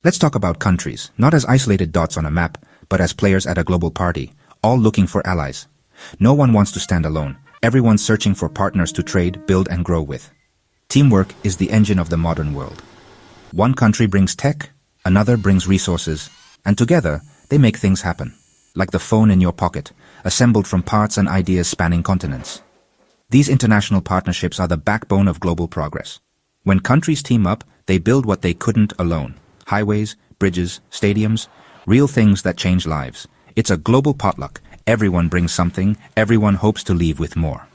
Let's talk about countries, not as isolated dots on a map, but as players at a global party, all looking for allies. No one wants to stand alone. Everyone's searching for partners to trade, build, and grow with. Teamwork is the engine of the modern world. One country brings tech, another brings resources, and together, they make things happen. Like the phone in your pocket, assembled from parts and ideas spanning continents. These international partnerships are the backbone of global progress. When countries team up, they build what they couldn't alone. Highways, bridges, stadiums, real things that change lives. It's a global potluck. Everyone brings something, everyone hopes to leave with more.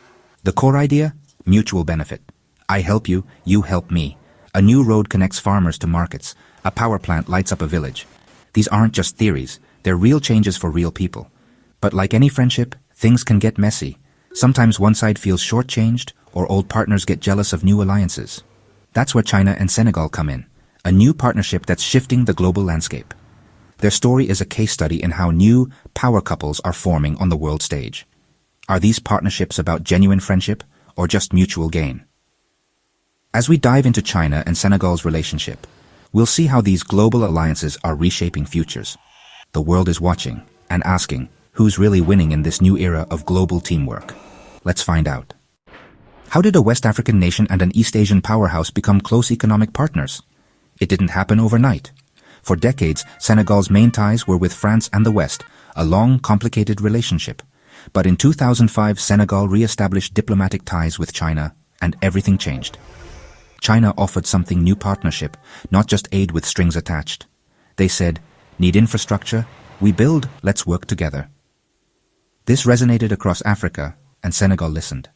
The core idea? Mutual benefit. I help you, you help me. A new road connects farmers to markets. A power plant lights up a village. These aren't just theories, they're real changes for real people. But like any friendship, things can get messy. Sometimes one side feels shortchanged, or old partners get jealous of new alliances. That's where China and Senegal come in. A new partnership that's shifting the global landscape. Their story is a case study in how new power couples are forming on the world stage. Are these partnerships about genuine friendship or just mutual gain? As we dive into China and Senegal's relationship, we'll see how these global alliances are reshaping futures. The world is watching and asking, who's really winning in this new era of global teamwork? Let's find out. How did a West African nation and an East Asian powerhouse become close economic partners? It didn't happen overnight. For decades, Senegal's main ties were with France and the West, a long, complicated relationship. But in 2005, Senegal re-established diplomatic ties with China, and everything changed. China offered something new: partnership, not just aid with strings attached. They said, need infrastructure? We build, let's work together. This resonated across Africa, and Senegal listened.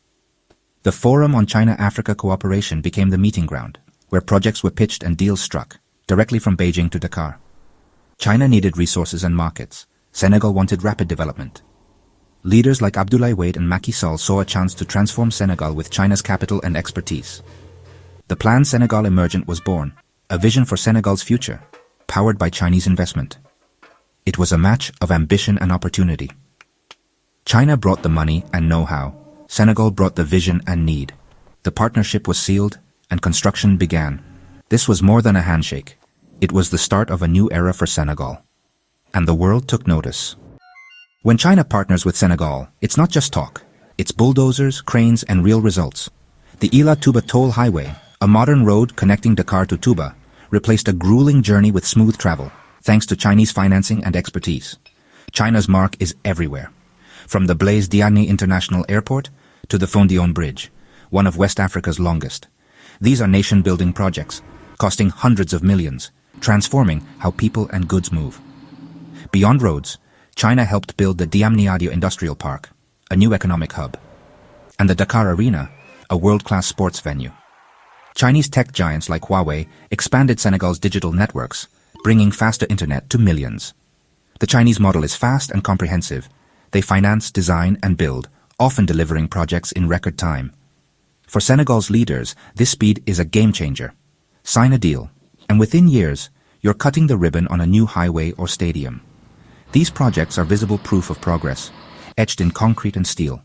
The Forum on China-Africa Cooperation became the meeting ground, where projects were pitched and deals struck, directly from Beijing to Dakar. China needed resources and markets. Senegal wanted rapid development. Leaders like Abdoulaye Wade and Macky Sall saw a chance to transform Senegal with China's capital and expertise. The Plan Senegal Emergent was born, a vision for Senegal's future, powered by Chinese investment. It was a match of ambition and opportunity. China brought the money and know-how. Senegal brought the vision and need. The partnership was sealed, and construction began. This was more than a handshake. It was the start of a new era for Senegal. And the world took notice. When China partners with Senegal, it's not just talk. It's bulldozers, cranes, and real results. The Ila-Touba Toll Highway, a modern road connecting Dakar to Touba, replaced a grueling journey with smooth travel, thanks to Chinese financing and expertise. China's mark is everywhere. From the Blaise Diagne International Airport to the Fondione Bridge, one of West Africa's longest. These are nation-building projects, costing hundreds of millions, transforming how people and goods move. Beyond roads, China helped build the Diamniadio Industrial Park, a new economic hub, and the Dakar Arena, a world-class sports venue. Chinese tech giants like Huawei expanded Senegal's digital networks, bringing faster internet to millions. The Chinese model is fast and comprehensive. They finance, design, and build, often delivering projects in record time. For Senegal's leaders, this speed is a game-changer. Sign a deal, and within years, you're cutting the ribbon on a new highway or stadium. These projects are visible proof of progress, etched in concrete and steel.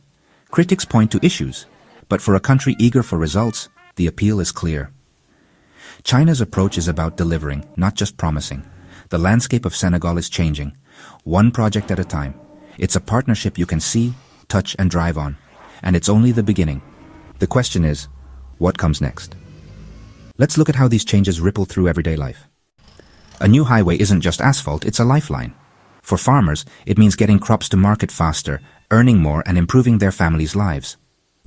Critics point to issues, but for a country eager for results, the appeal is clear. China's approach is about delivering, not just promising. The landscape of Senegal is changing, one project at a time. It's a partnership you can see, touch, and drive on, and it's only the beginning. The question is, what comes next? Let's look at how these changes ripple through everyday life. A new highway isn't just asphalt, it's a lifeline. For farmers, it means getting crops to market faster, earning more, and improving their families' lives.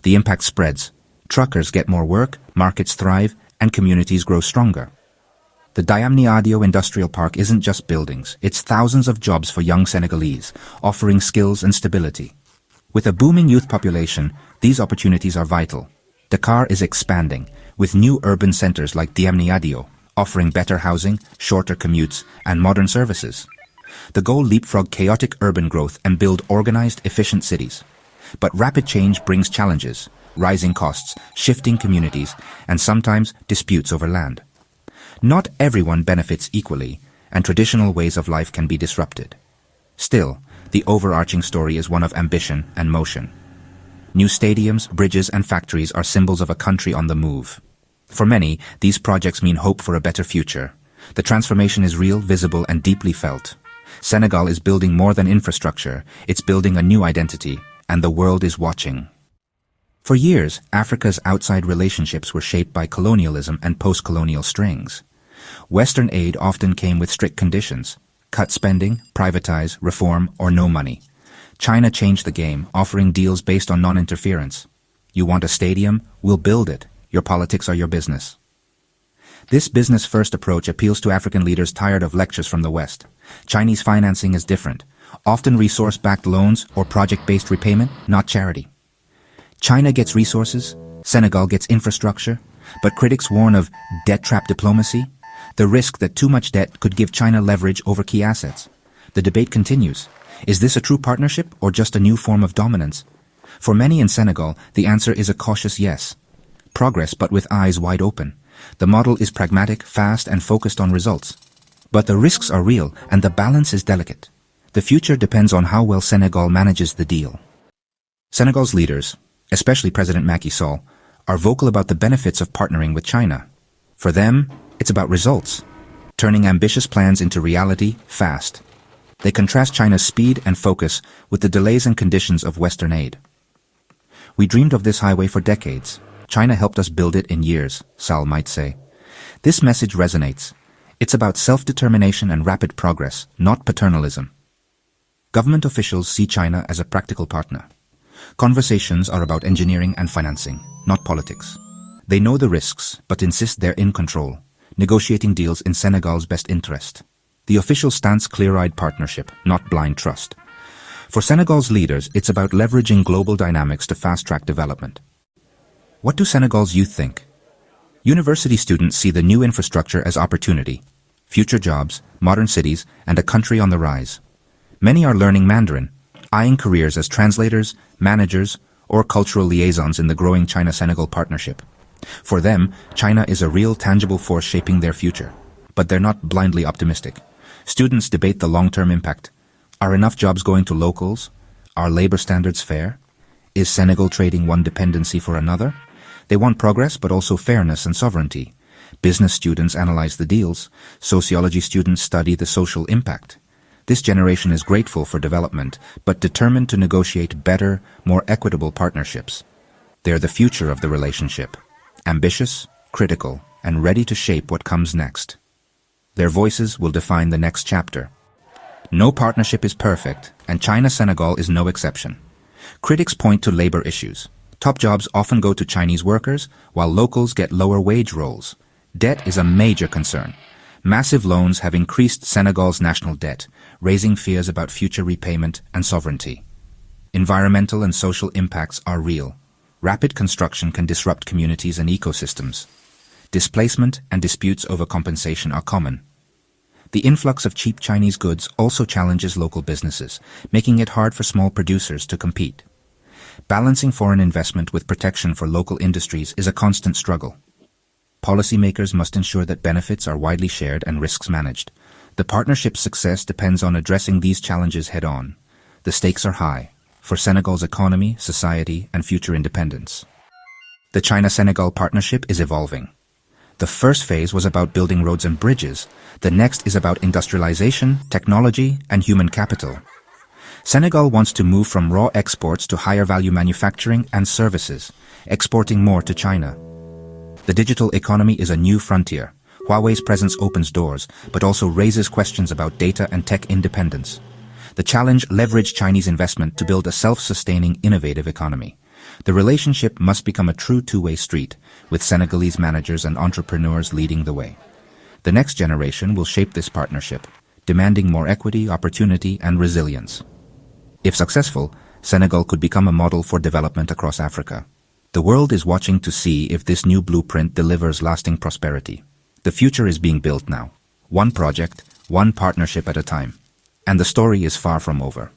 The impact spreads. Truckers get more work, markets thrive, and communities grow stronger. The Diamniadio Industrial Park isn't just buildings, it's thousands of jobs for young Senegalese, offering skills and stability. With a booming youth population, these opportunities are vital. Dakar is expanding, with new urban centers like Diamniadio, offering better housing, shorter commutes, and modern services. The goal: leapfrog chaotic urban growth and build organized, efficient cities. But rapid change brings challenges, rising costs, shifting communities, and sometimes disputes over land. Not everyone benefits equally, and traditional ways of life can be disrupted. Still, the overarching story is one of ambition and motion. New stadiums, bridges, and factories are symbols of a country on the move. For many, these projects mean hope for a better future. The transformation is real, visible, and deeply felt. Senegal is building more than infrastructure, it's building a new identity, and the world is watching. For years, Africa's outside relationships were shaped by colonialism and post-colonial strings. Western aid often came with strict conditions: cut spending, privatize, reform, or no money. China changed the game, offering deals based on non-interference. You want a stadium? We'll build it. Your politics are your business. This business-first approach appeals to African leaders tired of lectures from the West. Chinese financing is different, often resource-backed loans or project-based repayment, not charity. China gets resources, Senegal gets infrastructure, but critics warn of debt-trap diplomacy, the risk that too much debt could give China leverage over key assets. The debate continues. Is this a true partnership or just a new form of dominance? For many in Senegal, the answer is a cautious yes. Progress, but with eyes wide open. The model is pragmatic, fast, and focused on results. But the risks are real, and the balance is delicate. The future depends on how well Senegal manages the deal. Senegal's leaders, especially President Macky Sall, are vocal about the benefits of partnering with China. For them, it's about results, turning ambitious plans into reality fast. They contrast China's speed and focus with the delays and conditions of Western aid. We dreamed of this highway for decades. China helped us build it in years, Sall might say. This message resonates. It's about self-determination and rapid progress, not paternalism. Government officials see China as a practical partner. Conversations are about engineering and financing, not politics. They know the risks, but insist they're in control, negotiating deals in Senegal's best interest. The official stance: clear-eyed partnership, not blind trust. For Senegal's leaders, it's about leveraging global dynamics to fast-track development. What do Senegal's youth think? University students see the new infrastructure as opportunity, future jobs, modern cities, and a country on the rise. Many are learning Mandarin, eyeing careers as translators, managers, or cultural liaisons in the growing China-Senegal partnership. For them, China is a real, tangible force shaping their future. But they're not blindly optimistic. Students debate the long-term impact. Are enough jobs going to locals? Are labor standards fair? Is Senegal trading one dependency for another? They want progress, but also fairness and sovereignty. Business students analyze the deals. Sociology students study the social impact. This generation is grateful for development, but determined to negotiate better, more equitable partnerships. They're the future of the relationship. Ambitious, critical, and ready to shape what comes next. Their voices will define the next chapter. No partnership is perfect, and China-Senegal is no exception. Critics point to labor issues. Top jobs often go to Chinese workers, while locals get lower wage roles. Debt is a major concern. Massive loans have increased Senegal's national debt, raising fears about future repayment and sovereignty. Environmental and social impacts are real. Rapid construction can disrupt communities and ecosystems. Displacement and disputes over compensation are common. The influx of cheap Chinese goods also challenges local businesses, making it hard for small producers to compete. Balancing foreign investment with protection for local industries is a constant struggle. Policymakers must ensure that benefits are widely shared and risks managed. The partnership's success depends on addressing these challenges head-on. The stakes are high, for Senegal's economy, society, and future independence. The China-Senegal partnership is evolving. The first phase was about building roads and bridges. The next is about industrialization, technology, and human capital. Senegal wants to move from raw exports to higher-value manufacturing and services, exporting more to China. The digital economy is a new frontier. Huawei's presence opens doors, but also raises questions about data and tech independence. The challenge: leverage Chinese investment to build a self-sustaining, innovative economy. The relationship must become a true two-way street, with Senegalese managers and entrepreneurs leading the way. The next generation will shape this partnership, demanding more equity, opportunity, and resilience. If successful, Senegal could become a model for development across Africa. The world is watching to see if this new blueprint delivers lasting prosperity. The future is being built now, one project, one partnership at a time. And the story is far from over.